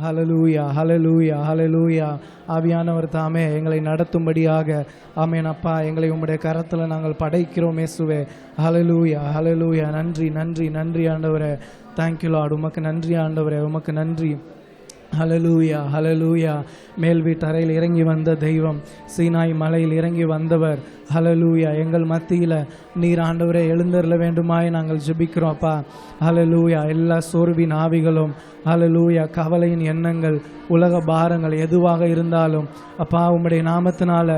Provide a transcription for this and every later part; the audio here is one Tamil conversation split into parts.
ஹல்லேலூயா, ஹல்லேலூயா, ஹல்லேலூயா. ஆவியானவர் தாமே எங்களை நடத்தும்படியாக ஆமென் அப்பா, எங்களை உம்முடைய கரத்தில் நாங்கள் படைக்கிறோம் இயேசுவே. ஹல்லேலூயா, ஹல்லேலூயா. நன்றி, நன்றி, நன்றி ஆண்டவரே. Thank you Lord. உமக்கு நன்றி ஆண்டவரே, உமக்கு நன்றி. ஹல்லேலூயா, ஹல்லேலூயா. மேல் வீட்டறையில் இறங்கி வந்த தெய்வம், சீனாய் மலையில் இறங்கி வந்தவர். ஹல்லேலூயா. எங்கள் மத்தியில் நீர் ஆண்டவரே எழுந்தருள வேண்டுமாய் நாங்கள் ஜெபிக்கிறோம் அப்பா. ஹல்லேலூயா. எல்லா சோர்வின் ஆவிகளும், ஹல்லேலூயா, கவலையின் எண்ணங்கள், உலக பாரங்கள் எதுவாக இருந்தாலும் அப்பா உம்முடைய நாமத்தினால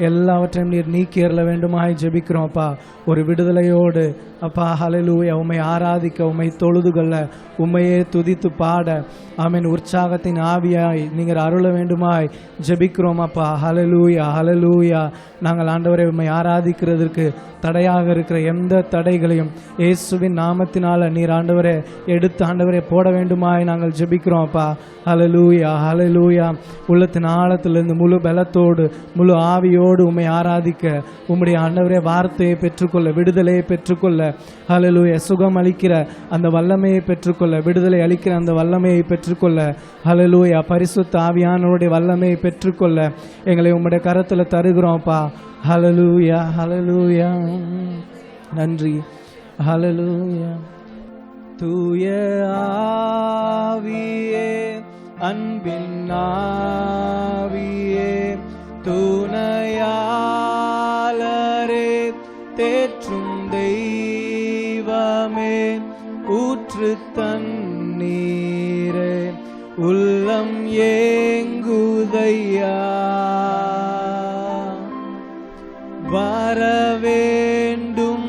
எல்லாவற்றையும் நீர் நீக்கி அருள வேண்டுமாய் ஜெபிக்கிறோம் அப்பா. ஒரு விடுதலையோடு அப்பா ஹல்லேலூயா உம்மை ஆராதிக்க, உம்மை தொழுது கொள்ள, உம்மையே துதித்து பாட ஆமென் உற்சாகத்தின் ஆவியாய் நீங்கள் அருள வேண்டுமாய் ஜெபிக்கிறோம் அப்பா. ஹல்லேலூயா, ஹல்லேலூயா. நாங்கள் ஆண்டவரை உம்மை ஆராதிக்கிறதற்கு தடையாக இருக்கிற எந்த தடைகளையும் இயேசுவின் நாமத்தினால நீர் ஆண்டவரே எடுத்து ஆண்டவரை போட வேண்டுமாய் நாங்கள் ஜெபிக்கிறோம் அப்பா. ஹல்லேலூயா, ஹல்லேலூயா. உள்ளத்தின் ஆழத்திலிருந்து முழு பலத்தோடு முழு ஆவியோடு உம்மை ஆராதிக்க, உம்முடைய ஆண்டவரே வார்த்தையை பெற்றுக்கொள்ள, விடுதலையை பெற்றுக்கொள்ள, ஹல்லேலூயா, சுகம் அளிக்கிற அந்த வல்லமையை பெற்றுக்கொள்ள, விடுதலை அளிக்கிற அந்த வல்லமையை பெற்றுக்கொள்ள, ஹல்லேலூயா, பரிசுத்த ஆவியானவருடைய வல்லமையை பெற்றுக்கொள்ள எங்களை உம்முடைய கரத்தில் தருகிறோம்ப்பா. ஹல்லேலூயா, ஹல்லேலூயா. நன்றி. ஹல்லேலூயா. தூய ஆவியே, அன்பின் ஆவியே, துணையாளரே, தேற்றும் தெய்வமே, ஊற்று தண்ணீரே, உள்ளம் ஏங்குதையா, வரவேண்டும்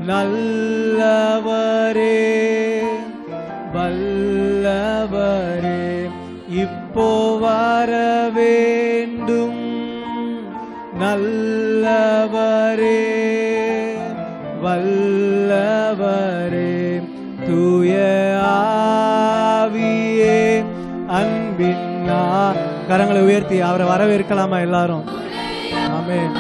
நல்லவரே, வல்லவரே, இப்போ வரவேண்டும் நல்லவரே, வல்லவரே, தூய ஆவியே, அன்பின் கரங்களை உயர்த்தி அவரை வரவேற்கலாமா எல்லாரும்? ஆமென்.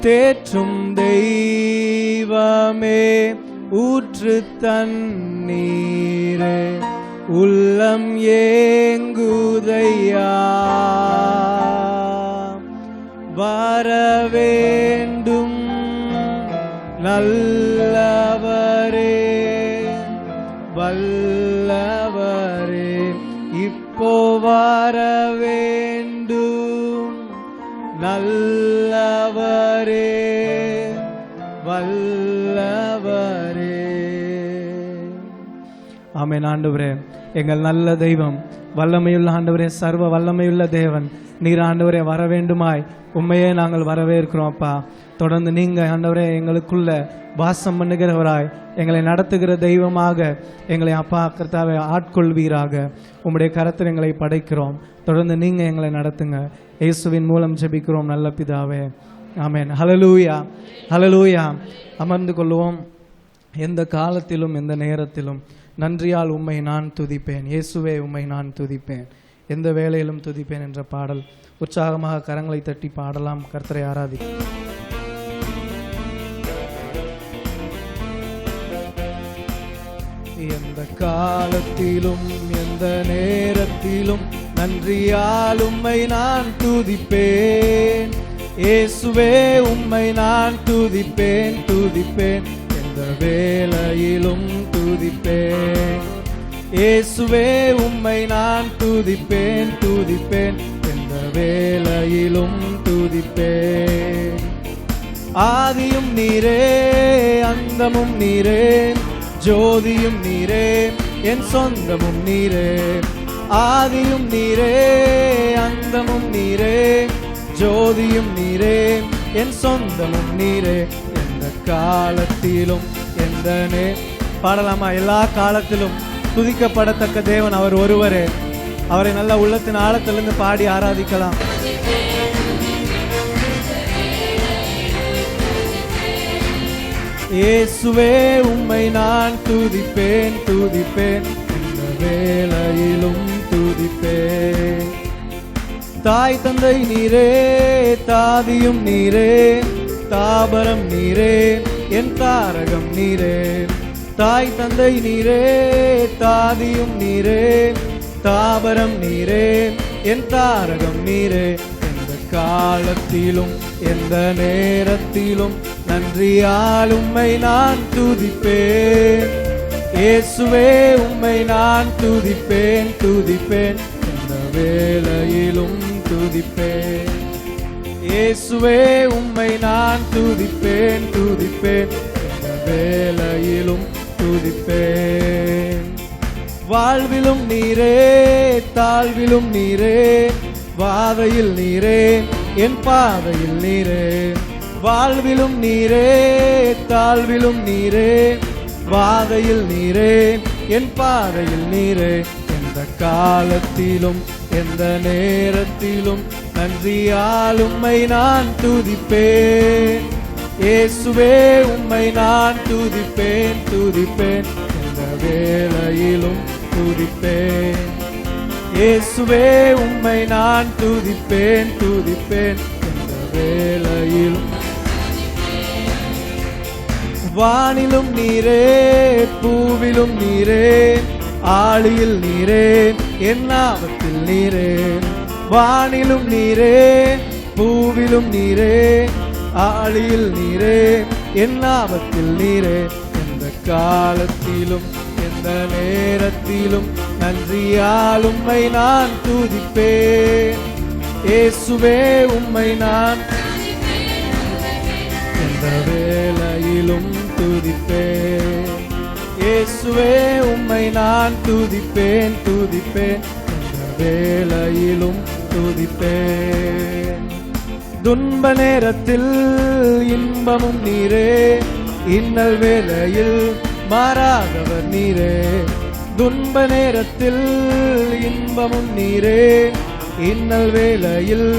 தேற்றும் தெய்வமே, ஊற்று தண்ணீரே, உள்ளம் ஏங்குதையா, வரவேண்டும் நல்லவரே, வல்லவரே, இப்போ வரவேண்டும் நல்லவரே, வல்லவரே. ஆமென். ஆண்டவரே, எங்கள் நல்ல தெய்வம், வல்லமையுள்ள ஆண்டவரே, சர்வ வல்லமையுள்ள தேவன், நீர் ஆண்டவரே வர வேண்டுமாய் உண்மையே நாங்கள் வரவேற்கிறோம் அப்பா. தொடர்ந்து நீங்க ஆண்டவரே எங்களுக்குள்ள வாசம் பண்ணுகிறவராய், எங்களை நடத்துகிற தெய்வமாக எங்களை அப்பா கர்த்தாவே ஆட்கொள்வீராக. உம்முடைய கரத்தில் எங்களை படைக்கிறோம். தொடர்ந்து நீங்க எங்களை நடத்துங்க. இயேசுவின் மூலம் ஜெபிக்கிறோம் நல்ல பிதாவே, ஆமென். ஹல்லேலூயா, ஹல்லேலூயா. அமர்ந்து கொள்வோம். எந்த காலத்திலும் எந்த நேரத்திலும் நன்றியால் உம்மை நான் துதிப்பேன், இயேசுவே உம்மை நான் துதிப்பேன், எந்த வேளையிலும் துதிப்பேன் என்ற பாடல் உற்சாகமாக கரங்களை தட்டி பாடலாம். கர்த்தரை ஆராதி. எந்த காலத்திலும் எந்த நேரத்திலும் நன்றியால் உம்மை நான் துதிப்பேன், இயேசுவே உம்மை நான் துதிப்பேன், துதிப்பேன், எந்த வேளையிலும் துதிப்பேன், இயேசுவே உம்மை நான் துதிப்பேன், துதிப்பேன், எந்த வேளையிலும் துதிப்பேன். ஆதியும் நீரே, அந்தமும் நீரே, ஜோதியும் நீரே, என் சொந்தமும் நீரே. ஆதியும் நீரே, அந்தமும் நீரே, ஜோதியும் நீரே, என் சொந்தமும் நீரே, எந்த காலத்திலும் எந்த பாடலாமா? எல்லா காலத்திலும் துதிக்கப்படத்தக்க தேவன் அவர் ஒருவரே. அவரை நல்ல உள்ளத்தின் ஆழத்திலிருந்து பாடி ஆராதிக்கலாம். இயேசுவே உம்மை நான் துதிப்பேன், துதிப்பேன், இந்த வேளையிலும் துதிப்பேன். தாய் தந்தை நீரே, தாதியும் நீரே, தாபரம் நீரே, என் தாரகம் நீரே. தாய் தந்தை நீரே, தாதியும் நீரே, தாபரம் நீரே, என் தாரகம் நீரே. எந்த காலத்திலும் எந்த நேரத்திலும் நன்றியால் உம்மை நான் துதிப்பேன். இயேசுவே உம்மை நான் துதிப்பேன், துதிப்பேன், எந்த வேளையிலும் துதிப்பேன். இயேசுவே உம்மை நான் துதிப்பேன், துதிப்பேன், எந்த வேளையிலும் துதிப்பேன். வாழ்விலும் நீரே, தாழ்விலும் நீரே, வாதையில் நீரே, என் பாதையில் நீரே. வாழ்விலும் நீரே, தாழ்விலும் நீரே, வாதையில் நீரே, என் பாதையில் நீரே. எந்த காலத்திலும் எந்த நேரத்திலும் நன்றியால் உம்மை நான் துதிப்பேன். இயேசுவே உம்மை நான் துதிப்பேன், துதிப்பேன், எந்த வேளையிலும் துதிப்பேன். இயேசுவே உம்மை நான் துதிப்பேன், துதிப்பேன், எந்த வேளையிலும். வானிலும் நீரே, பூவிலும் நீரே, ஆழியில் நீரே, என் ஆபத்தில் நீரே. வானிலும் நீரே, பூவிலும் நீரே, ஆழியில் நீரே, என் ஆபத்தில் நீரே. எந்த காலத்திலும் எந்த நேரத்திலும் நன்றியால் உம்மை நான் துதிப்பேன். இயேசுவே உம்மை நான் எந்த வேளையிலும் துதிப்பேன். இயேசுவே உம்மை நான் துதிப்பேன், துதிப்பேன், எந்த வேளையிலும் துதிப்பேன். துன்ப நேரத்தில் இன்பமும் நீரே, இன்னல் வேளையில் மாறாதவர் நீரே. துன்ப நேரத்தில் இன்பமும் நீரே, இன்னல் வேளையில்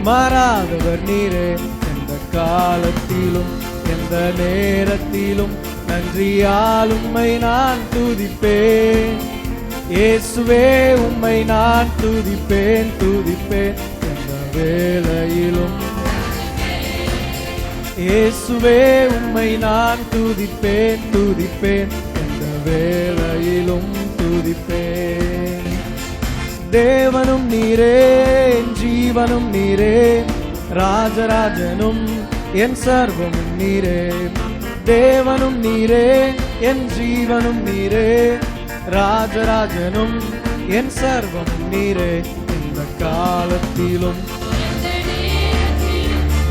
மாறாதவர் நீரே. எந்த காலத்திலும் எந்த நேரத்திலும் நன்றியால் உம்மை நான் துதிப்பேன். இயேசுவே உம்மை நான் துதிப்பேன், துதிப்பேன், எந்த வேளையிலும். இயேசுவே உம்மை நான் துதிப்பேன், துதிப்பேன், எந்த வேளையிலும் துதிப்பேன். தேவனும் நீரே, என் ஜீவனும் நீரே, ராஜராஜனும் என் சர்வமும் நீரே. தேவனும் நீரே, என் ஜீவனும் நீரே, ராஜராஜனும் என் சர்வமும் நீரே. இந்த காலத்திலும்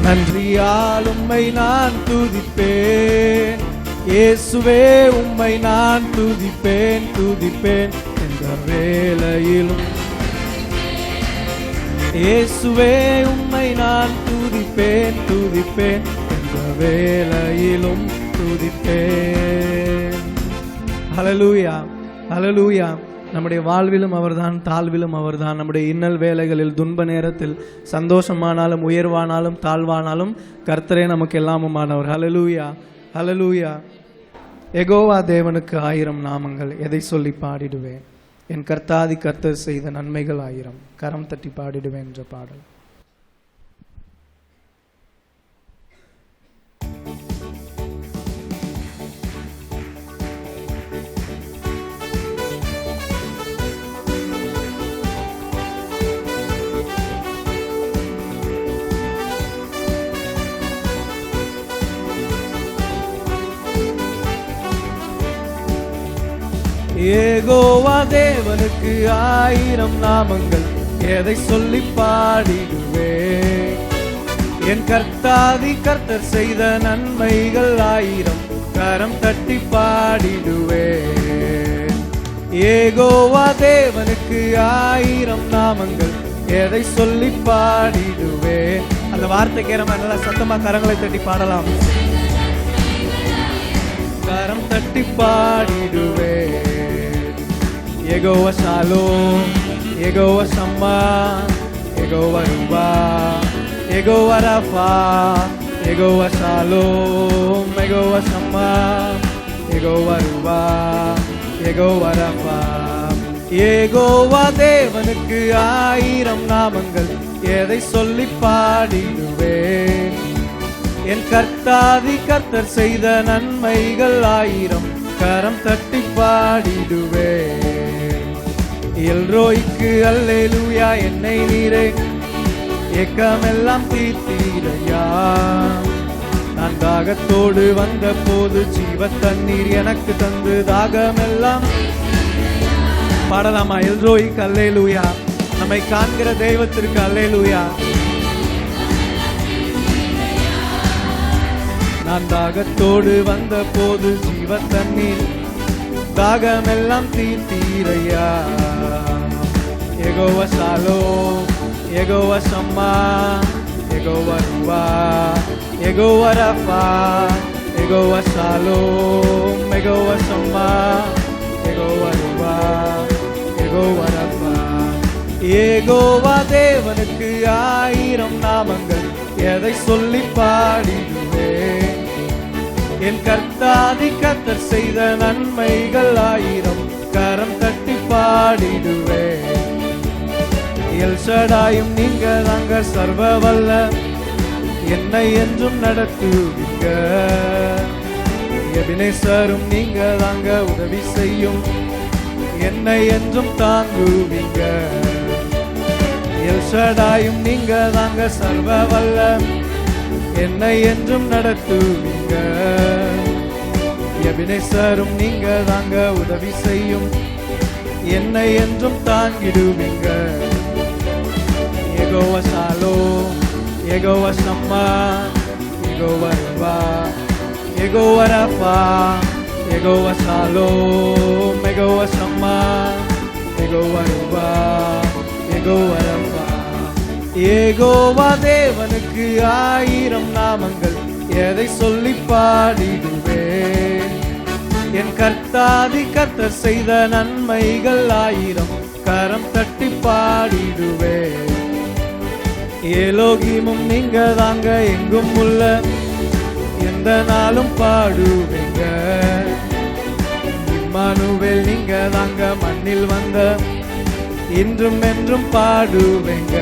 நன்றியால் உம்மை நான் துதிப்பேன். இயேசுவே உம்மை நான் துதிப்பேன், துதிப்பேன், எந்த வேளையிலும். இயேசுவே உம்மை நான் துதிப்பேன், துதிப்பேன், எந்த வேளையிலும் துதிப்பேன். ஹல்லேலூயா, ஹல்லேலூயா. நம்முடைய வாழ்விலும் அவர்தான், தாழ்விலும் அவர்தான். நம்முடைய இன்னல் வேளைகளில், துன்ப நேரத்தில், சந்தோஷமானாலும் உயர்வானாலும் தாழ்வானாலும் கர்த்தரே நமக்கு எல்லாமுமானவர். ஹல்லேலூயா, ஹல்லேலூயா. யெகோவா தேவனுக்கு 1000 நாமங்கள், எதை சொல்லி பாடிடுவேன்? என் கர்த்தாதி கர்த்தர் செய்த நன்மைகள் 1000, கரம் தட்டி பாடிடுவேன் என்ற பாடல். யெகோவா தேவனுக்கு 1000 நாமங்கள், எதை சொல்லி பாடிடுவேன்? என் கர்த்தாதி கர்த்தர் செய்த நன்மைகள் 1000, கரம் தட்டி பாடிடுவேன். யெகோவா தேவனுக்கு 1000 நாமங்கள், எதை சொல்லி பாடிடுவேன்? அந்த வார்த்தைக்கு நம்ம நல்லா சத்தமா கரங்களை தட்டி பாடலாம். கரம் தட்டி பாடிடுவேன். Jehovah Shalom, Jehovah Shammah, Jehovah ரூபா, Jehovah Rapha, Jehovah Shalom, Jehovah Shammah, Jehovah ரூபா, யெகோவா ரஃபா. யெகோவா தேவனுக்கு 1000 நாமங்கள், எதை சொல்லி பாடிடுவேன்? என் கர்த்தாதி கர்த்தர் செய்த நன்மைகள் 1000, கரம் தட்டி பாடிடுவே. எல்ரோய்க்கு அல்லேலூயா, என்னை நீரே ஏக்கமெல்லாம் தீர்த்தீரையா. நான் தாகத்தோடு வந்த போது ஜீவ தண்ணீர் எனக்கு தந்து தாகமெல்லாம். பாடலாமா? எல்ரோய்க்கு அல்லேலூயா, நம்மை காண்கிற தெய்வத்திற்கு அல்லேலூயா. நான் தாகத்தோடு வந்த போது ஜீவ தண்ணீர் தாகமெல்லாம் தீர்த்தீரையா. Jehovah Shalom, Jehovah Shammah, Jehovah ருவா, Jehovah Rapha, Jehovah Shalom, Jehovah Shammah, Jehovah ருவா, யெகோவா ரஃபா. யெகோவா தேவனுக்கு 1000 நாமங்கள், எதை சொல்லி பாடிடுவே. என் கர்த்தாதி கர்த்தர் செய்த நன்மைகள் 1000, கரம் தட்டி பாடிடுவே. எல்ஷடாயும் நீங்க தாங்க சர்வ வல்ல, என்னை என்றும் நடத்துவீங்க. எபினேசரும் நீங்க தாங்க உதவி செய்யும், என்னை என்றும் தாங்குவீங்க. எல்ஷடாயும் நீங்க தாங்க சர்வ வல்ல, என்னை என்றும் நடத்துவீங்க. எபினேசரும் நீங்க தாங்க உதவி செய்யும், என்னை என்றும் தாங்கிடுவீங்க. Jehovah Shalom, Jehovah Shammah, Jehovah ருவா, Jehovah Rapha, Jehovah Shalom, Jehovah Shammah, Jehovah ருவா, யெகோவா ரஃபா. யெகோவா தேவனுக்கு 1000 நாமங்கள், எதை சொல்லி பாடிடுவே. என் கர்த்தாதி கர்த்தர் செய்த நன்மைகள் 1000, கரம் தட்டி பாடிடுவே. எலோகிமும் நீங்க தாங்க எங்கும் உள்ள, எந்த நாளும் பாடுவேங்க. இம்மானுவேல் நீங்க தாங்க மண்ணில் வந்த, இன்றும் என்றும் பாடுவேங்க.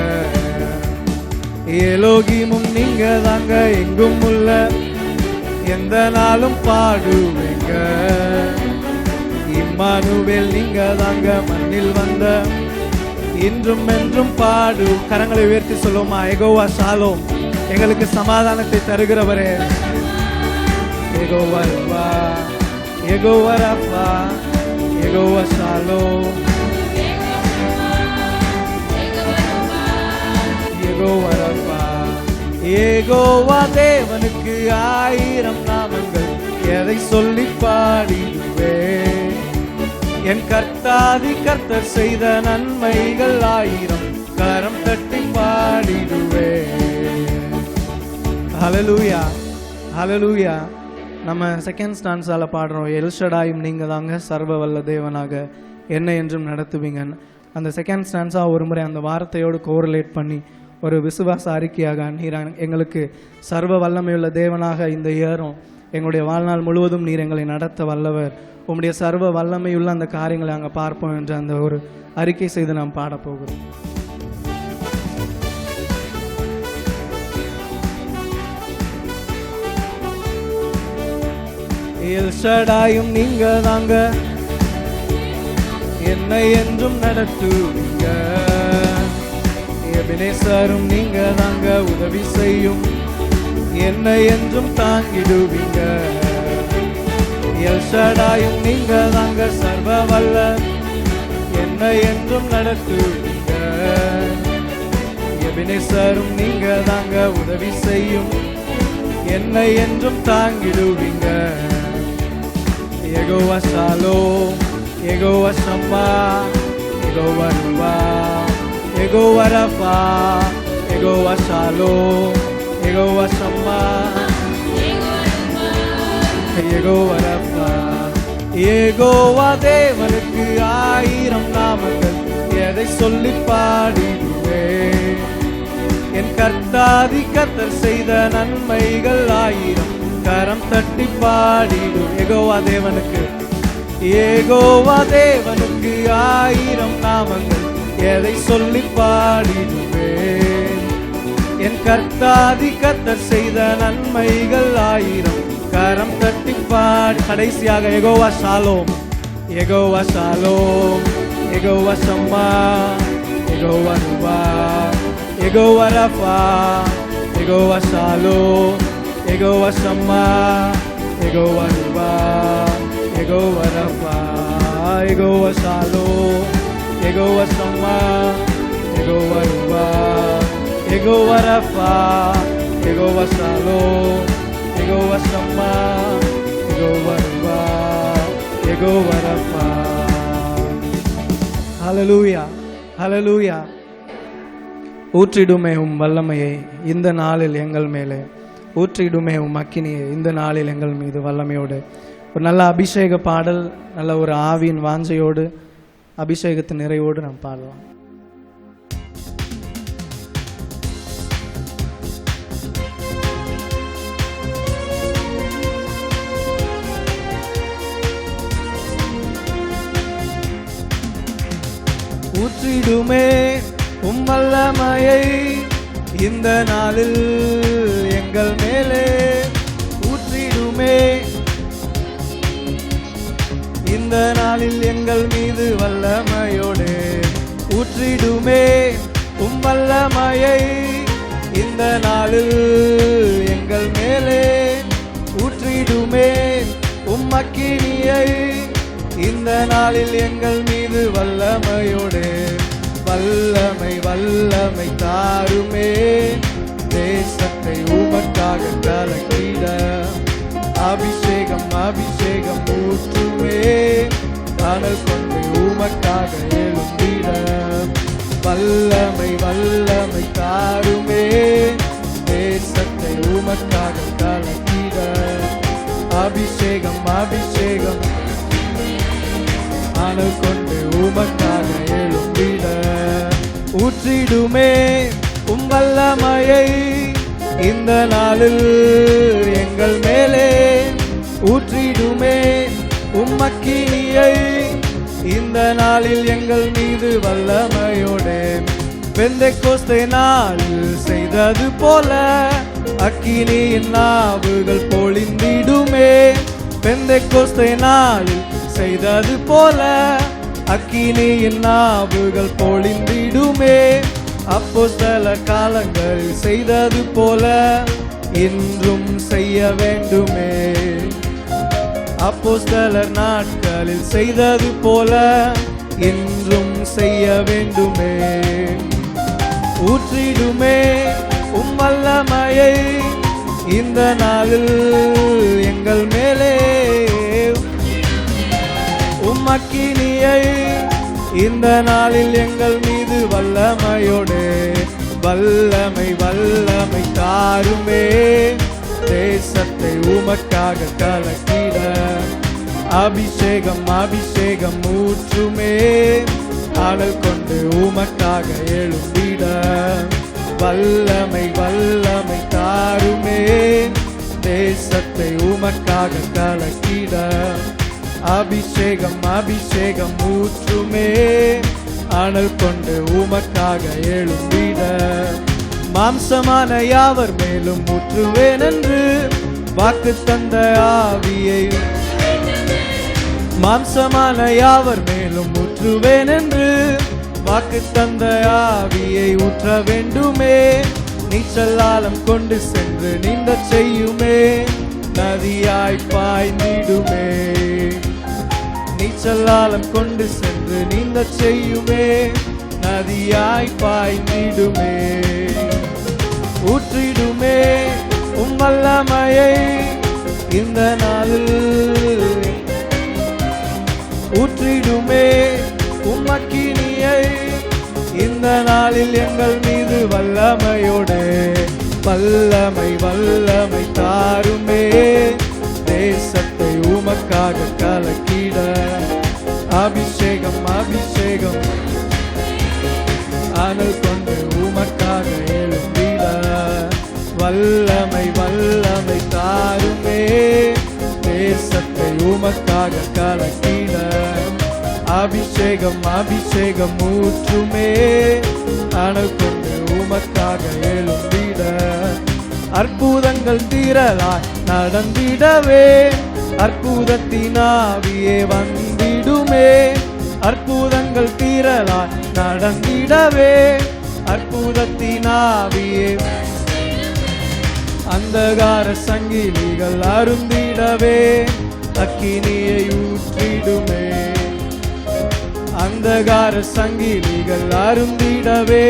எலோகிமும் நீங்க தாங்க எங்கும் உள்ள, எந்த நாளும் பாடுவேங்க. இம்மானுவேல் நீங்க தாங்க மண்ணில் வந்த, இன்றும் என்றும் பாடு. கரங்களை உயர்த்தி சொல்லுமா? யெகோவா ஷாலோம், எங்களுக்கு சமாதானத்தை தருகிறவரே. யெகோவா ருவா, Jehovah Rapha, Jehovah Shalom, Jehovah Rapha. Jehovah தேவனுக்கு 1000 நாமங்கள், எதை சொல்லி பாடிடுவே. என் கர்த்தாதி கர்த்தர் செய்த நன்மைகள் 1000, கரம் தட்டி பாடிடுவே. ஹல்லேலூயா, ஹல்லேலூயா. நம்ம செகண்ட் ஸ்டான்ஸால பாடுறோம், எல்ஷடாயும் நீங்க தாங்க சர்வ வல்ல தேவனாக, என்னை என்றும் நடத்துவீங்கன்னு. அந்த செகண்ட் ஸ்டான்ஸா ஒரு முறை அந்த வார்த்தையோடு கோரிலேட் பண்ணி ஒரு விசுவாச அறிக்கையாக, நீர் எங்களுக்கு சர்வ வல்லமையுள்ள தேவனாக இந்த இயரும் எங்களுடைய வாழ்நாள் முழுவதும் நீர் எங்களை நடத்த வல்லவர், உம்முடைய சர்வ வல்லமையுள்ள அந்த காரியங்களை அங்கே பார்ப்போம் என்று அந்த ஒரு அறிக்கை செய்து நாம் பாடப்போகிறோம். எல்ஷடாயும் நீங்க தாங்க என்னை என்றும் நடத்துவீங்க. எபினேசரும் நீங்க தாங்க உதவி செய்யும், என்னை என்றும் தாங்கிடுவீங்க. எல்ஷடாயும் நீங்க தாங்க சர்வ வல்ல, என்னை என்றும் நடத்துவீங்க. எபினேசரும் நீங்க தாங்க உதவி செய்யும், என்னை என்றும் தாங்கிடுவீங்க. Jehovah Shalom, Jehovah Shammah, Jehovah ருவா, Jehovah Rapha, Jehovah Shalom, Jehovah Shammah, Jehovah Rapha. Jehovah தேவனுக்கு 1000 நாமங்கள், எதை சொல்லி பாடிடுவே. என் கர்த்தாதி கர்த்தர் செய்த நன்மைகள் 1000, கரம் தட்டி பாடிடு. யெகோவா தேவனுக்கு, யெகோவா தேவனுக்கு 1000 நாமங்கள், எதை சொல்லி பாடிடுவே. என் கர்த்தாதி கர்த்தர் செய்த நன்மைகள் 1000, கரம் தட்டி பாடி கடைசியாக Jehovah Shalom, Jehovah Shalom, Jehovah Shammah, Jehovah ருவா, Jehovah Rapha, Jehovah Shalom, Jehovah Shammah, Jehovah ருவா, Jehovah Rapha, Jehovah Shalom, Jehovah Shammah, Jehovah ருவா, Jehovah Rapha, Jehovah Shalom, Jehovah Shammah, Jehovah ருவா, யெகோவா ரஃபா. ஹல்லேலூயா, ஹல்லேலூயா. ஊற்றிடுமே உம் வல்லமையை இந்த நாளில் எங்கள் மேலே, ஊற்றிடுமே உம் அக்கினியை இந்த நாளில் எங்கள் மீது வல்லமையோடு. ஒரு நல்ல அபிஷேக பாடல், நல்ல ஒரு ஆவியின் வாஞ்சையோடு அபிஷேகத்தின் நிறைவோடு நாம் பாடலாம். ஊற்றிடுமே உம் வல்லமையை இந்த நாளில் எங்கள் மேலே, ஊற்றிடுமே இந்த நாளில் எங்கள் மீது வல்லமையோடு. ஊற்றிடுமே உம் வல்லமையை இந்த நாளில் எங்கள் மேலே, ஊற்றிடுமே உம் அக்கினியை இந்த நாளில் எங்கள் மீது வல்லமையோடு. வல்லமை வல்லமை தாருமே, தேசத்தை உமக்காக கலக்கிட. அபிஷேகம் அபிஷேகம் ஊற்றுமே, காணல் கொண்டு உமக்காக எழுந்திட. வல்லமை வல்லமை தாருமே, தேசத்தை உமக்காக கலக்கிட. அபிஷேகம் அபிஷேகம் காணல் கொண்டு உமக்காக எழுந்திட. ஊற்றிடுமே உம் வல்லமையை இந்த நாளில் எங்கள் மேலே, ஊற்றிடுமே உம் அக்கினியை இந்த நாளில் எங்கள் மீது வல்லமையோடு. பெந்தெக்கோஸ்தே நாளில் செய்தது போல அக்கினியின் நாவுகள் பொழிந்திடுமே. பெந்தெக்கோஸ்தே நாளில் செய்தது போல அக்கினியின் நாவுகள் பொழிந்திடுமே. அப்போஸ்தலர் காலங்களில் செய்தது போல இன்றும் செய்ய வேண்டுமே. அப்போஸ்தலர் நாட்களில் செய்தது போல இன்றும் செய்ய வேண்டுமே. ஊற்றிடுமே உம் வல்லமையை இந்த நாளில் எங்கள் மேலே, உம் அக்கினியை இந்த நாளில் எங்கள் மீது வல்லமையோடு. வல்லமை வல்லமை தாருமே, தேசத்தை உமக்காக கலக்கிட. அபிஷேகம் அபிஷேகம் ஊற்றுமே, ஆடல் கொண்டு உமக்காக எழுந்திட. வல்லமை வல்லமை தாருமே, தேசத்தை உமக்காக கலக்கிட. அபிஷேகம் அபிஷேகம் ஊற்றுமே, அனல் கொண்டு உமக்காக எழுந்திட. மாம்சமான யாவர் மேலும் ஊற்றுவேன் என்று வாக்கு தந்த ஆவியை, மாம்சமான யாவர் மேலும் ஊற்றுவேன் என்று வாக்கு தந்த ஆவியை ஊற்ற வேண்டுமே. நீச்சல் ஆழம் கொண்டு சென்று நீந்தச் செய்யுமே, நதியாய் பாய்ந்திடுமே. நீச்சல் ஆழம் கொண்டு சென்று நீந்தச் செய்யுமே, நதியாய் பாய்ந்திடுமே. ஊற்றிடுமே உம் வல்லமையை இந்த நாளில், ஊற்றிடுமே உம் அக்கினியை இந்த நாளில் எங்கள் மீது வல்லமையோடு. வல்லமை வல்லமை தாருமே, தேசத்தை உமக்காக கலக்கிட. அபிஷேகம் அபிஷேகம் அனல் கொண்டு உமக்காக எழுந்திட. வல்லமை வல்லமை தாருமே, தேசத்தை உமக்காக கலக்கிட. அபிஷேகம் அபிஷேகம் ஊற்றுமே, அனல் கொண்டு உமக்காக எழுந்திட. அற்புதங்கள் திரளாய் நடந்திடவே அற்புதத்தின் ஆவியே வந்திடுமே, அற்புதங்கள் திரளாய் நடந்திடவே, அற்புதத்தின் ஆவியே அந்தகார சங்கிலிகள் அருந்திடவே, அக்கினியை ஊற்றிடுமே, அந்தகார சங்கிலிகள் அருந்திடவே,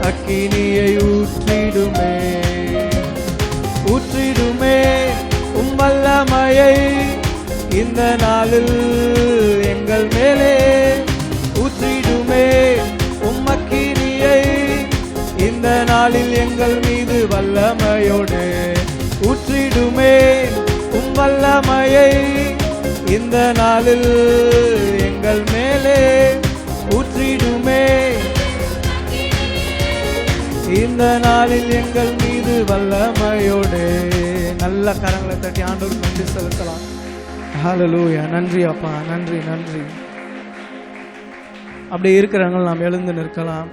அக்கினியை ஊற்றிடுமே, ஊற்றிடுமே வல்லமையை இந்த நாளில் எங்கள் மேலே, ஊற்றிடுமே அக்கினியை இந்த நாளில் எங்கள் மீது வல்லமையோடு, ஊற்றிடுமே வல்லமையை இந்த நாளில் எங்கள் மேலே, ஊற்றிடுமே இந்த நாளில் எங்கள் மீது வல்லமையோடு. நல்ல கரங்களை தட்டி ஆண்டவருக்கு நன்றி செலுத்தலாம். ஹல்லேலூயா. நன்றி அப்பா, நன்றி நன்றி. அப்படி இருக்கிறவங்க நாம் எழுந்து நிற்கலாம்.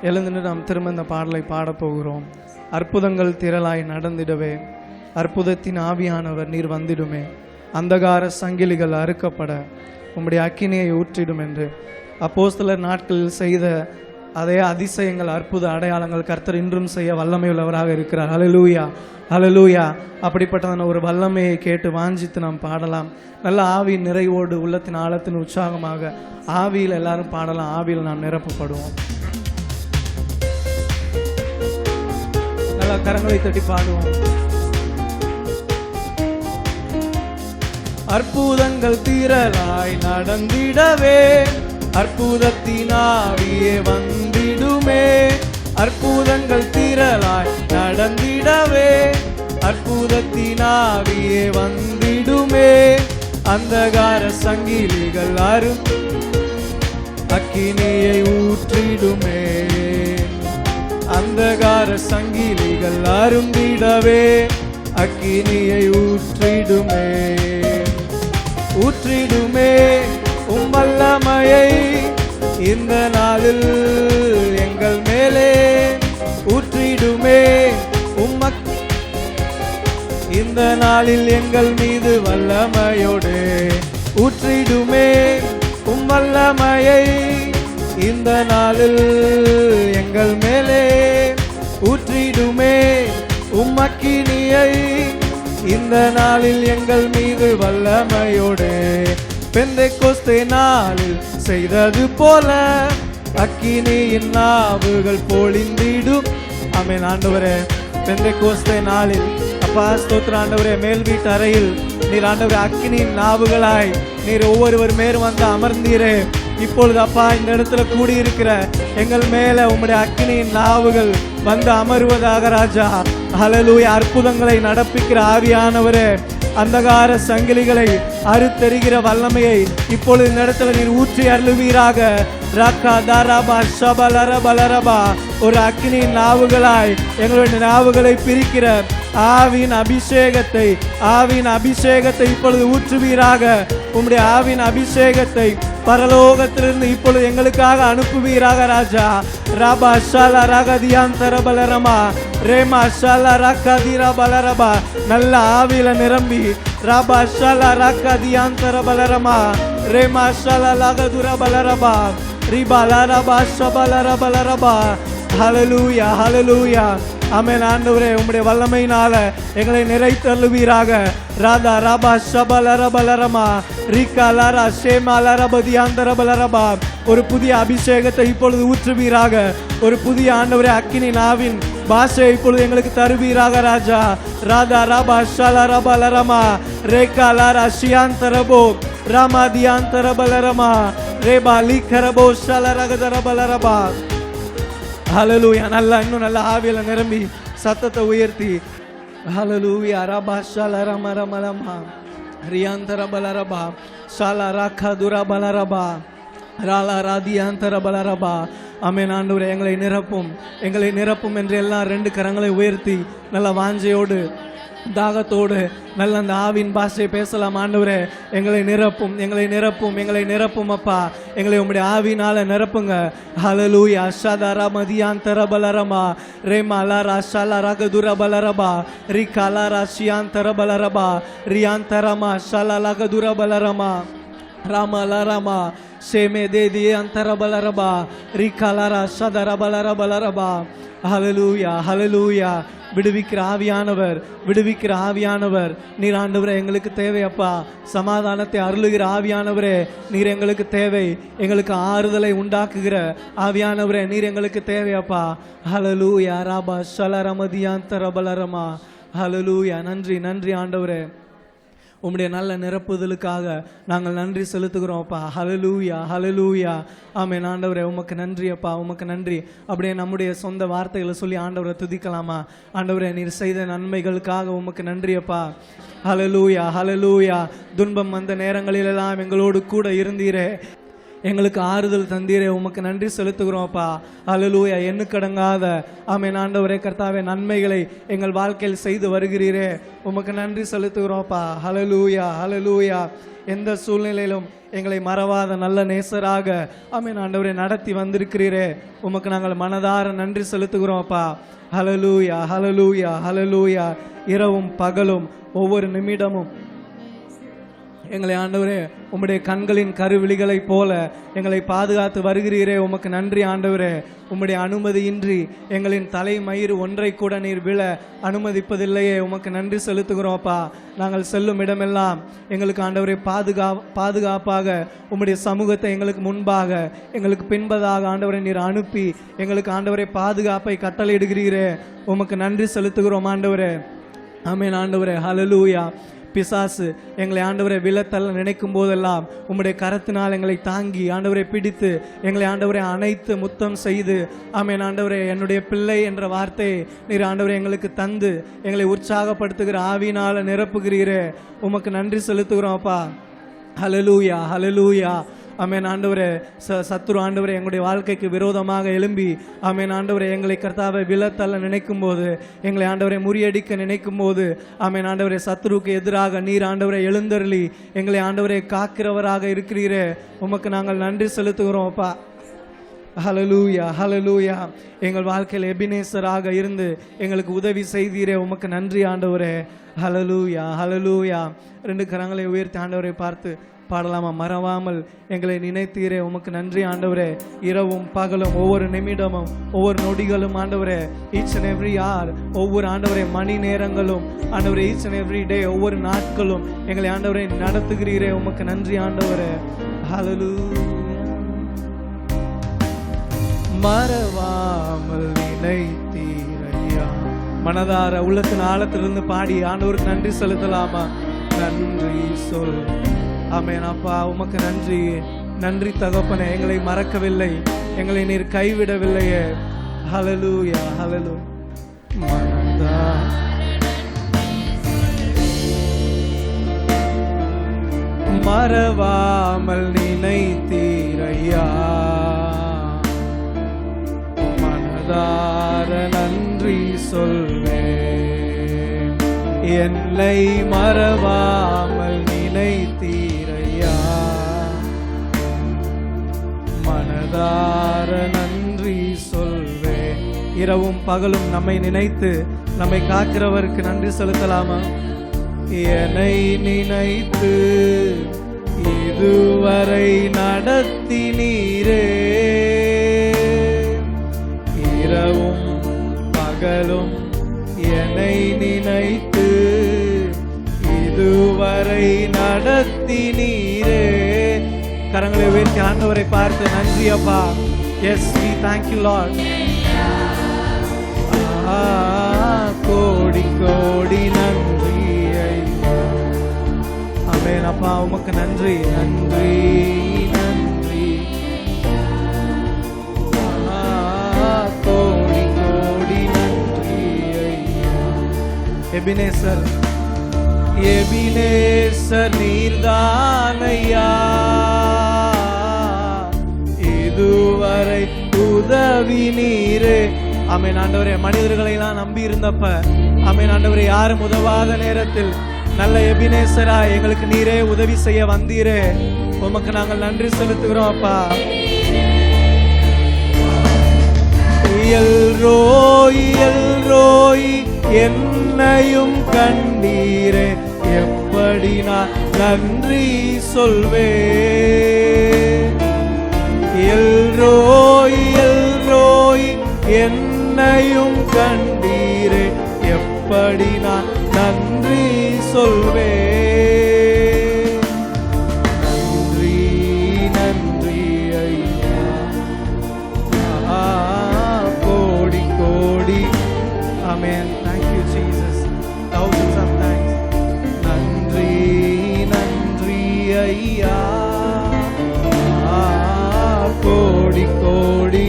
எழுந்து நாம் திரும்ப இந்த பாடலை பாடப்போகிறோம். அற்புதங்கள் திரளாய் நடந்திடவே, அற்புதத்தின் ஆவியானவர் நீர் வந்திடுமே, அந்தகார சங்கிலிகள் அறுக்கப்பட உம்முடைய அக்கினியை ஊற்றிடும் என்று அப்போஸ்தலர் நாட்களில் செய்த அதே அதிசயங்கள், அற்புத அடையாளங்கள் கர்த்தர் இன்றும் செய்ய வல்லமையுள்ளவராக இருக்கிறார். ஹல்லேலூயா, ஹல்லேலூயா. அப்படிப்பட்டதான ஒரு வல்லமையை கேட்டு வாஞ்சித்து நாம் பாடலாம். நல்ல ஆவியின் நிறைவோடு உள்ளத்தின் ஆழத்தின் உற்சாகமாக ஆவியில் எல்லாரும் பாடலாம். ஆவியில் நாம் நிரப்பப்படுவோம். நல்ல கரங்களை தட்டி பாடுவோம். அற்புதங்கள் திரளாய் நடந்திடவே, அற்புதத்தின் ஆவியே வந்திடுமே, அற்புதங்கள் திரளாய் நடந்திடவே, அற்புதத்தின் ஆவியே வந்திடுமே, அந்தகார சங்கிலிகள் அக்கினியை ஊற்றிடுமே, அந்தகார சங்கிலிகள் அருந்திடவே, அக்கினியை ஊற்றிடுமே, ஊற்றிடுமே வல்லமையை இந்த நாளில் எங்கள் மேலே, ஊற்றிடுமே இந்த நாளில் எங்கள் மீது வல்லமையோடு, ஊற்றிடுமே வல்லமையை இந்த நாளில் எங்கள் மேலே, ஊற்றிடுமே அக்கினியை இந்த நாளில் எங்கள் மீது வல்லமையோடு. பெந்தெக்கோஸ்தே நாளில் செய்தது போல அக்கினியின் நாவுகள் பொழிந்திடும். ஆமென் ஆண்டவரே. பெந்தெக்கோஸ்தே நாளில் அப்பா ஸ்தோத்திர ஆண்டவரே, மேல் வீட்டு அறையில் நீர் ஆண்டவரே அக்கினியின் நாவுகளாய் நீர் ஒவ்வொருவர் மேல் வந்து அமர்ந்தீரே. இப்பொழுது அப்பா இந்த இடத்துல கூடியிருக்கிற எங்கள் மேல உம்முடைய அக்கினியின் நாவுகள் வந்து அமருவதாக ராஜா. ஹல்லேலூயா. அற்புதங்களை நடப்பிக்கிற ஆவியானவரே, அந்தகார சங்கிலிகளை அறுத்தெறிகிற வல்லமையை இப்பொழுது இந்த இடத்துல நீர் ஊற்றி அருளுவீராக. ரக்கா தாராபா ஷபலர பலரபா. ஒரு அக்கினியின் நாவுகளாய் எங்களுடைய நாவுகளை பிரிக்கிற ஆவின் அபிஷேகத்தை, ஆவின் அபிஷேகத்தை இப்பொழுது ஊற்றுவீராக. உம்முடைய ஆவின் அபிஷேகத்தை பரலோகத்திலிருந்து இப்பொழுது எங்களுக்காக அனுப்புவீராக ராஜா. ராபா ஷாலா ரகதியாந்தர பலரமா ரேமா ஷாலா ரகதிரா பலரபா. நல்ல ஆவியில நிரம்பி ராபா ஷாலா ரகதியாந்தர பலரமா ரேமா ஷாலா லகதுரா பலரபா ரிபா லரபா ஷபலர பலரபா. ஹல்லேலூயா, ஹல்லேலூயா. ஆமென் ஆண்டவரே, உம்முடைய வல்லமையினால எங்களை நிறைத்தருளுவீராக. ராதா ராபா ஷபலர பலரமா ரிகா லரா ஷேமா லரபதியாந்தர பலரபா. ஒரு புதிய அபிஷேகத்தை இப்பொழுது ஊற்றுவீராக. ஒரு புதிய ஆண்டவரே அக்கினி நாவின் பாஷை இப்பொழுது எங்களுக்கு தருவீராக ராஜா. ராதா ராபா ஷலர பலரமா ரேகா லரா ஷியாந்தரபோ ராமா தியாந்தர பலரமா ரேபா லிகரபோ ஷலரகதர பலரபா. ஹல்லேலூயா. நல்லா இன்னும் நல்ல ஆவியில நிரம்பி சத்தத்தை உயர்த்தி ஹல்லேலூயா. ரபா ஷலரம ரமலமா ரியாந்தர பலரபா ஷாலா ராகதுரா பலரபா ராலா ராதியாந்தர பலரபா ஆமென் ஆண்டவரே, எங்களை நிரப்பும் என்று எல்லாம் 2 கரங்களை உயர்த்தி நல்ல வாஞ்சையோடு தாகத்தோடு நல்ல அந்த ஆவின் பாஷையை பேசலாம். ஆண்டவரே, எங்களை நிரப்பும் அப்பா, எங்களை உம்முடைய ஆவினால நிரப்புங்க. ஹல்லேலூயா. ஷதரா மதியாந்தர பலரமா ரேமா லாரா ஷாலா ரகதுர பலரபா ரிகாலா ராஷியாந்தர பலரபா ரியாந்தரமா ஷாலா லகதுர பலரமா ராமா லாராமா ஷேமே தேதியே அந்தர பலரபா ரிகாலாரா ஷதர பலரபலரபா. ஹல்லேலூயா, ஹல்லேலூயா. விடுவிக்கிற ஆவியானவர் நீர் ஆண்டவரே எங்களுக்கு தேவையப்பா. சமாதானத்தை அருளுகிற ஆவியானவரே நீர் எங்களுக்கு தேவை. எங்களுக்கு ஆறுதலை உண்டாக்குகிற ஆவியானவரே நீர் எங்களுக்கு தேவையப்பா. ஹல்லேலூயா. ராபா ஷலரமதியாந்தர பலரமா. ஹல்லேலூயா. நன்றி ஆண்டவரே, உம்முடைய நல்ல நிரப்புதலுக்காக நாங்கள் நன்றி செலுத்துகிறோம் அப்பா. ஹல்லேலூயா, ஹல்லேலூயா. ஆமென் ஆண்டவரே, உமக்கு நன்றி அப்பா, உமக்கு நன்றி. அப்படியே நம்முடைய சொந்த வார்த்தைகளை சொல்லி ஆண்டவரை துதிக்கலாமா? ஆண்டவரே, நீர் செய்த நன்மைகளுக்காக உமக்கு நன்றி அப்பா. ஹல்லேலூயா, ஹல்லேலூயா. துன்பம் வந்த நேரங்களிலெல்லாம் எங்களோடு கூட இருந்தீரே, எங்களுக்கு ஆறுதல் தந்தீரே, உமக்கு நன்றி செலுத்துகிறோம் அப்பா. ஹல்லேலூயா. எண்ணுக்கடங்காத ஆமென் ஆண்டவரே கர்த்தாவே நன்மைகளை எங்கள் வாழ்க்கையில் செய்து வருகிறீரே, உமக்கு நன்றி செலுத்துகிறோம் அப்பா. ஹல்லேலூயா, ஹல்லேலூயா. எந்த சூழ்நிலையிலும் எங்களை மறவாத நல்ல நேசராக ஆமென் ஆண்டவரே நடத்தி வந்திருக்கிறீரே, உமக்கு நாங்கள் மனதார நன்றி செலுத்துகிறோம் அப்பா. ஹல்லேலூயா, ஹல்லேலூயா, ஹல்லேலூயா. இரவும் பகலும் ஒவ்வொரு நிமிடமும் எங்களை ஆண்டவரே உம்முடைய கண்களின் கருவிழிகளை போல எங்களை பாதுகாத்து வருகிறீரே, உமக்கு நன்றி ஆண்டவரே. உம்முடைய அனுமதியின்றி எங்களின் தலைமயிர் ஒன்றை கூட நீர் விழ அனுமதிப்பதில்லையே, உமக்கு நன்றி செலுத்துகிறோம்ப்பா. நாங்கள் செல்லும் இடமெல்லாம் எங்களுக்கு ஆண்டவரே பாதுகாப்பாக உம்முடைய சமூகத்தை எங்களுக்கு முன்பாக எங்களுக்கு பின்பதாக ஆண்டவரை நீர் அனுப்பி எங்களுக்கு ஆண்டவரை பாதுகாப்பை கட்டளையிடுகிறீரே, உமக்கு நன்றி செலுத்துகிறோம் ஆண்டவரே. ஆமென் ஆண்டவரே. ஹல்லேலூயா. பிசாசு எங்களை ஆண்டவரை விழத்தள்ள நினைக்கும் போதெல்லாம் உம்முடைய கரத்தினால் எங்களை தாங்கி ஆண்டவரை பிடித்து எங்களை ஆண்டவரை அணைத்து முத்தம் செய்து ஆமென் ஆண்டவரே என்னுடைய பிள்ளை என்ற வார்த்தையை நீர் ஆண்டவரை எங்களுக்கு தந்து எங்களை உற்சாகப்படுத்துகிற ஆவியினால நிரப்புகிறீரே, உமக்கு நன்றி செலுத்துகிறோம் அப்பா. ஹல்லேலூயா, ஹல்லேலூயா. ஆமென் ஆண்டவரே. சத்துரு ஆண்டவரே எங்களுடைய வாழ்க்கைக்கு விரோதமாக எழும்பி ஆமென் ஆண்டவரே எங்களை கர்த்தாவை விழத்தள்ள நினைக்கும் போது, எங்களை ஆண்டவரை முறியடிக்க நினைக்கும் போது ஆமென் ஆண்டவரே சத்துருக்கு எதிராக நீர் ஆண்டவரை எழுந்தருளி எங்களை ஆண்டவரை காக்கிறவராக இருக்கிறீரே, உமக்கு நாங்கள் நன்றி செலுத்துகிறோம் அப்பா. ஹல்லேலூயா, ஹல்லேலூயா. எங்கள் வாழ்க்கையில் எபினேசராக இருந்து எங்களுக்கு உதவி செய்தீரே, உமக்கு நன்றி ஆண்டவரே. ஹல்லேலூயா, ஹல்லேலூயா. 2 கரங்களை உயர்த்தி ஆண்டவரை பார்த்து பாடலாமா? மறவாமல் எங்களை நினைத்தீரே, உமக்கு நன்றி ஆண்டவரே. இரவும் பகலும் ஒவ்வொரு நிமிடமும் ஒவ்வொரு நொடிகளும் ஆண்டவரே, ஈச் அண்ட் எவ்ரி ஆர் ஒவ்வொரு ஆண்டவரே மணி நேரங்களும் ஆண்டவரே, ஈச் அண்ட் எவ்ரி டே ஒவ்வொரு நாட்களும் எங்களை ஆண்டவரை நடத்துகிறீரே, உமக்கு நன்றி ஆண்டவரே. ஹல்லேலூயா. மறவாமல் நினைத்தீரையா. மனதார உள்ளத்தின் ஆழத்திலிருந்து பாடி ஆண்டவருக்கு நன்றி செலுத்தலாமா? நன்றி சொல். ஆமென் அப்பா, உமக்கு நன்றி. நன்றி தகப்பனே, எங்களை மறக்கவில்லை, எங்களை நீர் கைவிடவில்லையே. ஹல்லேலூயா, ஹல்லேலூயா. மறவாமல் நினைத்தீரையா, மனதார நன்றி சொல்வேன். என்னை மறவாமல் நினைத்தீரையா, மனதார நன்றி சொல்வேன். இரவும் பகலும் நம்மை நினைத்து நம்மை காக்கிறவருக்கு நன்றி செலுத்தலாமா? என்னை நினைத்து இதுவரை நடத்தினீரே, இரவும் பகலும் என்னை நினைத்து இதுவரை நடத்தினீரே. கரங்களை உயர்த்தி ஆண்டவரை பார்த்து நன்றி அப்பா. Yes, we thank you Lord. கோடி கோடி நன்றி ஐயா. ஆமென் அப்பா, உமக்கு நன்றி நன்றி நன்றி. கோடி கோடி நன்றி ஐயா. எபினேசர், எபினேசர் நீர்தானையா, இதுவரை உதவி நீரே. ஆமென் ஆண்டவரே, மனிதர்களை எல்லாம் நம்பி இருந்தப்ப ஆமென் ஆண்டவரே, யாரும் உதவாத நேரத்தில் நல்ல எபினேசரா எங்களுக்கு நீரே உதவி செய்ய வந்தீரே. உமக்கு நாங்கள் நன்றி செலுத்துகிறோம் அப்பா. எல்ரோய் எல்ரோய் என்னையும் கண்டீரே, எப்படி நான் நன்றி சொல்வேன். எல்ரோய் எல்ரோய் என்னையும் கண்டீரே, எப்படி நான் நன்றி சொல்வேன். நன்றி நன்றி ஐயா, கோடி கோடி. ஆமென். Thank you Jesus. Thousands of thanks. நன்றி நன்றி ஐயா, கோடி கோடி.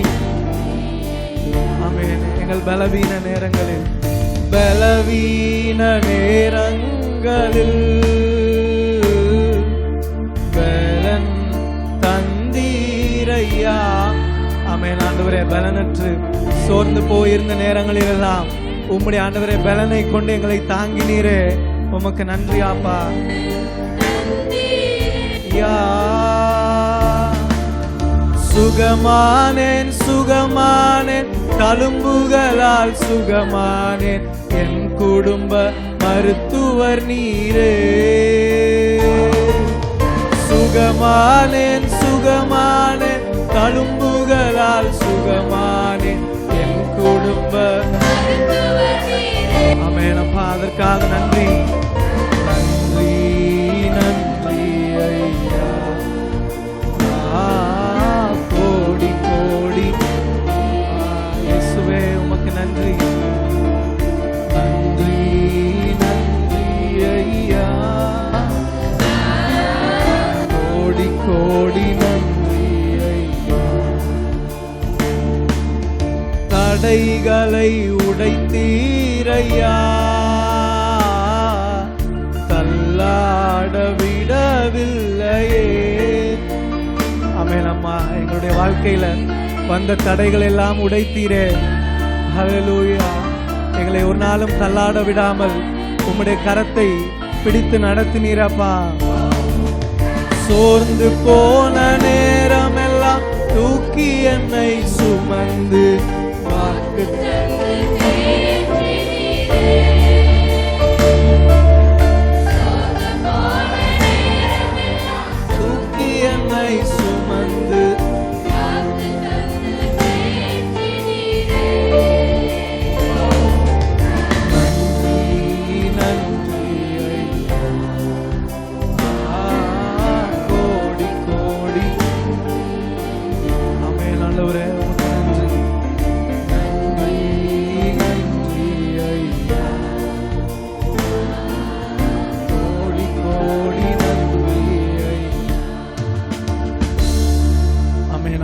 ஆமென். எங்கள் பலவீன நேரங்களில் பலன் தந்தீரையா. ஆமென் ஆண்டவரே, பலனற்று சோர்ந்து போயிருந்த நேரங்களில் எல்லாம் உம்முடைய ஆண்டவரே பலனை கொண்டு எங்களை தாங்கினீரே. உமக்கு நன்றி ஆப்பா. சுகமானேன் சுகமானேன், தழும்புகளால் சுகமானேன், என் குடும்ப மருத்துவர் நீரே. சுகமானேன் சுகமானேன், தழும்புகளால் சுகமானேன், என் குடும்ப. ஆமென் அப்பா, அதற்காக நன்றி நன்றி நன்றி ஐயா, கோடி கோடி. இயேசுவே உமக்கு நன்றி நன்றி நன்றி ஐயா, கோடி கோடி நன்றி ஐயா. தடைகளை உடைத்தீரையா, தள்ளாட விடவில்லையே. ஆமென் அம்மா, எங்களுடைய வாழ்க்கையில வந்த தடைகள் எல்லாம் உடைத்தீரே. ஹல்லேலூயா. எங்களை ஒரு நாளும் தள்ளாட விடாமல் உம்முடைய கரத்தை பிடித்து நடத்தினீரப்பா. சோர்ந்து போன நேரம் எல்லாம் தூக்கி என்னை சுமந்து வாக்கு தூக்கி என்னை சுமந்து.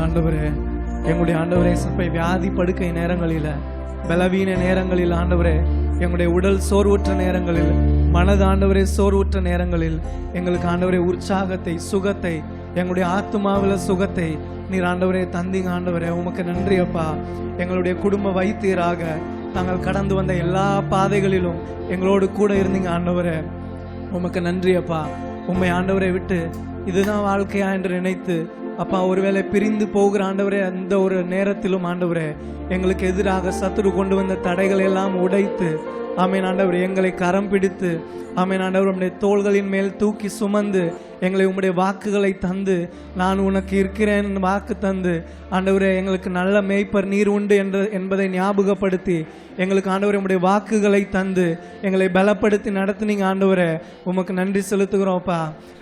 ஆண்டவரே, எங்களுடைய ஆண்டவரே சபை வியாதி படுக்கை நேரங்களில், பலவீன நேரங்களில் ஆண்டவரே, எங்களுடைய உடல் சோர்வுற்ற நேரங்களில், மனது ஆண்டவரே சோர்வுற்ற நேரங்களில் எங்களுக்கு ஆண்டவரே உற்சாகத்தை சுகத்தை, எங்களுடைய ஆத்துமாவில் சுகத்தை நீர் ஆண்டவரே தந்தீங்க. ஆண்டவரே உமக்கு நன்றி அப்பா. எங்களுடைய குடும்ப வைத்தியராக நாங்கள் கடந்து வந்த எல்லா பாதைகளிலும் எங்களோடு கூட இருந்தீங்க ஆண்டவரே. உமக்கு நன்றி அப்பா. உம்மை ஆண்டவரை விட்டு இதுதான் வாழ்க்கையா என்று நினைத்து அப்பா ஒருவேளை பிரிந்து போகிற ஆண்டவரே அந்த ஒரு நேரத்திலும் ஆண்டவரே எங்களுக்கு எதிராக சத்துரு கொண்டு வந்த தடைகளை எல்லாம் உடைத்து ஆமென் ஆண்டவரே எங்களை கரம் பிடித்து ஆமென் ஆண்டவர் உம்முடைய தோள்களின் மேல் தூக்கி சுமந்து எங்களை உம்முடைய வாக்குகளை தந்து நான் உனக்கு இருக்கிறேன் வாக்கு தந்து ஆண்டவரே எங்களுக்கு நல்ல மேய்ப்பர் நீர் உண்டு என்பதை ஞாபகப்படுத்தி எங்களுக்கு ஆண்டவரே உம்முடைய வாக்குகளை தந்து எங்களை பலப்படுத்தி நடத்தினீங்க ஆண்டவரே. உமக்கு நன்றி செலுத்துகிறோம்ப்பா.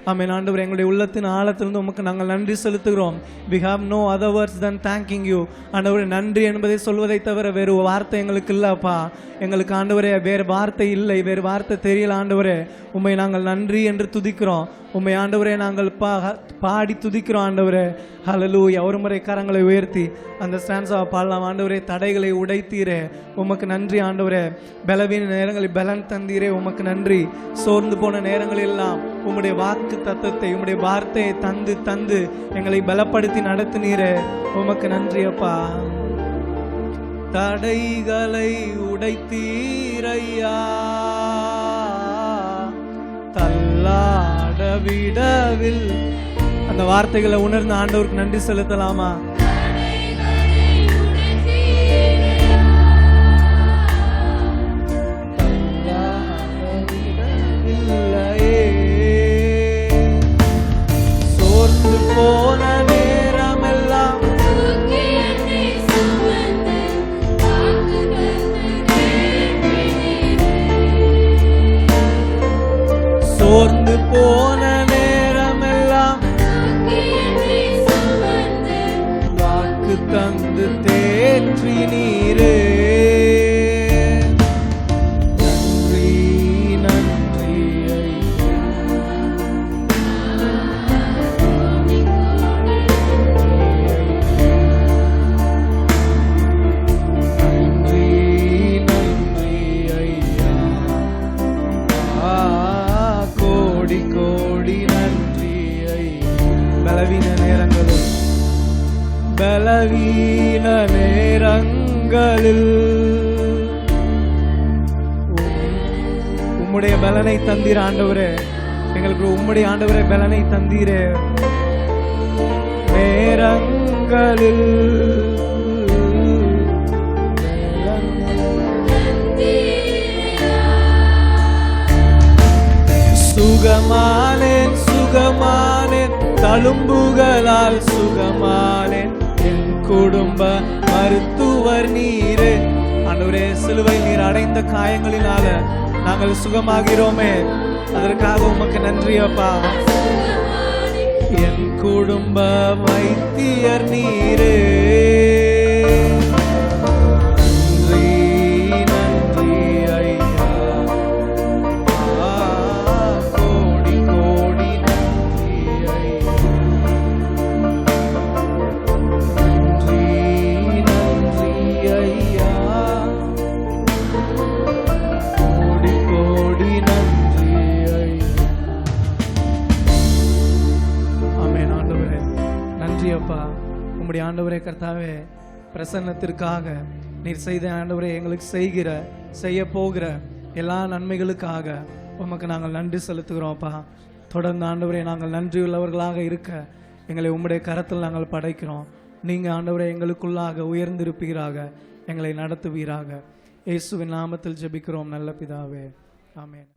ஆமென் ஆண்டவரே எங்களுடைய உள்ளத்தின் ஆழத்திலிருந்து உமக்கு நாங்கள் நன்றி செலுத்துகிறோம். We have no other words than thanking you. ஆண்டவரே நன்றி என்பதை சொல்வதை தவிர வேறு வார்த்தை எங்களுக்கு இல்லப்பா. எங்களுக்கு ஆண்டவரே வேறு வார்த்தை இல்லை, வேறு வார்த்தை தெரியல ஆண்டவரே. உம்மை நாங்கள் நன்றி என்று துதிக்கிறோம். உம்மை ஆண்டவரே நாங்கள் பாடி துதிக்கிறோம் ஆண்டவரே. ஹல்லேலூயா. ஒரு முறை கரங்களை உயர்த்தி அந்த ஸ்டான்ஸாவை பாடலாம். ஆண்டவரே தடைகளை உடைத்தீரே உமக்கு நன்றி ஆண்டவரே. பலவீன நேரங்களில் பலன் தந்தீரே உமக்கு நன்றி. சோர்ந்து போன நேரங்களில் எல்லாம் உம்முடைய வாக்கு தத்தத்தை உம்முடைய வார்த்தையை தந்து தந்து எங்களை பலப்படுத்தி நடத்தினீரே உமக்கு நன்றி அப்பா. தடைகளை உடைத்தீரையா, தள்ளாட விடவில். அந்த வார்த்தைகளை உணர்ந்த ஆண்டவருக்கு நன்றி செலுத்தலாமா? சோர்ந்து போன நேரமெல்லாம் சோர்ந்து போன நேரமெல்லாம் வாக்கு தந்து தேற்றி நீரே. நன்றி நன்றி நன்றி நன்றி ஐயா, கோடி கோடி நன்றி ஐயா. பலவீன நேரங்களில் உம்முடைய பலனை தந்தீர ஆண்டவரே, எங்களுக்கு உம்முடைய ஆண்டவரே பலனை தந்தீரே. நேரங்களில் சுகமானேன் சுகமானேன், தழும்புகளால் சுகமானேன், என் குடும்ப மருத்துவர் நீரே. ஆண்டவரே, சிலுவை நீர் அடைந்த காயங்களினால நாங்கள் சுகமாகிறோமே, அதற்காக உமக்கு நன்றி அப்பா. என் குடும்ப வைத்தியர் நீரே. நன்றி நன்றி ஐயா, கோடி கோடி நன்றி ஐயா. நன்றி நன்றி ஐயா, கோடி கோடி நன்றி ஐயா. ஆமென். ஆண்டவரே நன்றி அப்பா. உம்முடைய ஆண்டவரே கர்த்தாவே, பிரசன்னத்திற்காக நீர் செய்த ஆண்டவரே, எங்களுக்கு செய்ய போகிற எல்லா நன்மைகளுக்காக உமக்கு நாங்கள் நன்றி செலுத்துகிறோம் அப்பா. தொடர்ந்து ஆண்டவரே நாங்கள் நன்றியுள்ளவர்களாக இருக்க எங்களை உம்முடைய கரத்தில் நாங்கள் படைக்கிறோம். நீங்கள் ஆண்டவரே எங்களுக்குள்ளாக உயர்ந்திருப்பீராக, எங்களை நடத்துவீராக. இயேசுவின் நாமத்தில் ஜெபிக்கிறோம் நல்ல பிதாவே, ஆமென்.